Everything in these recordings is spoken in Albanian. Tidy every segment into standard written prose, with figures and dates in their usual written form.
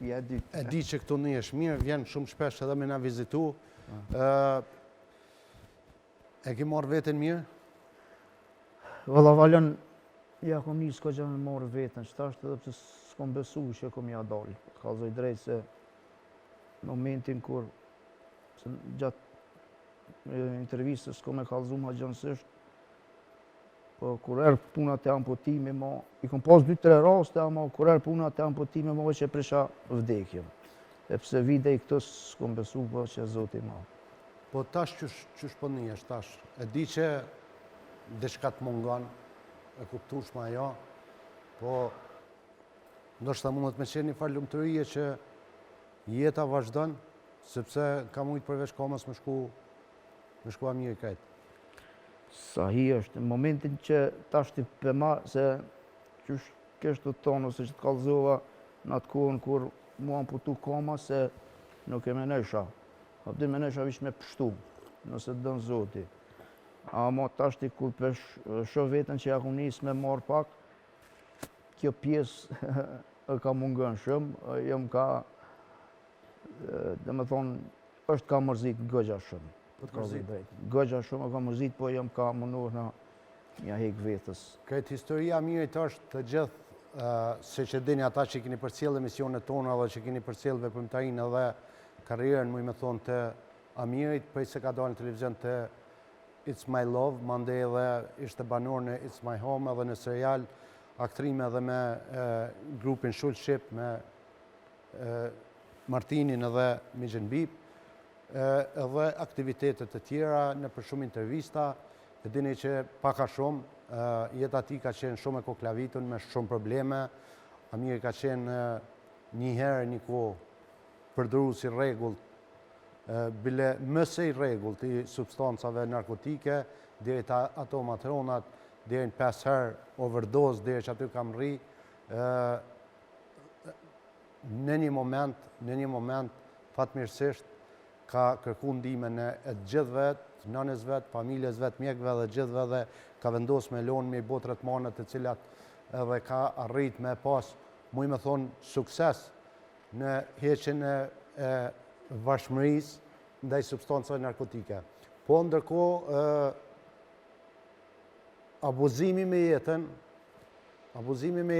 Ja dytë. E di që këtu në jesh mirë, vjen shumë shpesh edhe me na vizitu. E ki marrë veten mirë? Valla valën, ja kom një s'ka gjë me marrë veten, qëtashtë edhe pëse s'kom besu që kom ja dalë. Të kalzoj drejt se momentin kur, se gjatë intervistës s'kom e kalzu ma gjënsisht, po kur erë puna të amputimi ma, i kom pas 2-3 raste, ama kur erë puna të amputimi ma që presha vdekjem. E pse vide i këtës s'kom besu po që Zoti ma. Po tash qysh po njesh tash? E di që diçka të mungon, e kuptueshme ajo, po ndoshta mundet me qenë një farë lumtërie që jeta vazhdon, sepse ka mujt përveç komës me shku mirë krejt. Sa hi është, në momentin që tash t'i pëma se qysh kështë të tonë, ose që të kalzova në atë kohën kur mu amputu koma se nuk e menesha. Abdi menesha vish me pështu, nëse të dënë Zoti. Ama tash t'i kur pesh shoh vetën që ja ku njës me marë pak, kjo pjesë e ka mungën shumë, jëm ka, dhe me thonë, është ka mërzit gëgja shumë. Gëgja shumë e ka mërzit, po jëm ka mundohë në një hek vetës. Këtë historia mirët është të gjithë, se që dini ata që keni përcjell emisionet tona dhe që keni përcjell veprimtarinë edhe karrierën, muj me thonë të Amirit, prej se ka dalë në televizion të It's My Love, mande edhe ishte banor në It's My Home edhe në serial, aktrime edhe me grupin Shulship, me Martinin edhe Migjen Bip, edhe aktivitetet të tjera në për shumë intervista, të dini që paka shumë, jeta ti ka qenë shumë e koklavitun me shumë probleme, Amiri ka qenë një herë një kohë përdru si regullt, bile mëse i regullt i substancave narkotike, deri të ato matronat, deri në 5 herë overdose, deri që aty kam rri. Në një moment, fatmirësisht, ka kërku ndihmën e gjithëve, nënës vetë, familjes vetë, mjekëve dhe gjithëve dhe ka vendosur me lonë me i botë rëtmanët të cilat edhe ka arrit me pas, muj me thonë, sukses në heqen e vashmërisë ndaj substancave narkotike. Po ndërkohë, abuzimi me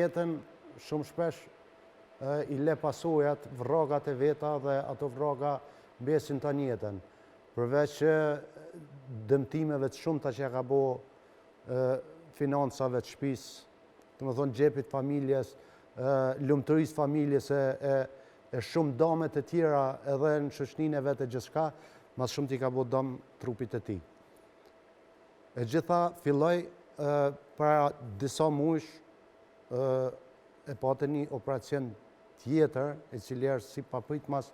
jetën shumë shpesh i le pasojat, vragat e veta dhe ato vraga mbesin të njëtën. Përveç që dëmtimeve të shumta që ka bo financave të shtëpis, të më thonë gjepit familjes, lumëtërisë familjes e shumë damet e tjera edhe në shoqërinë e vetë e gjithçka, mas shumë t'i ka bo dëm trupit e ti. E gjitha filloj para disa muaj e patë një operacion tjetër, e cili është si papritmas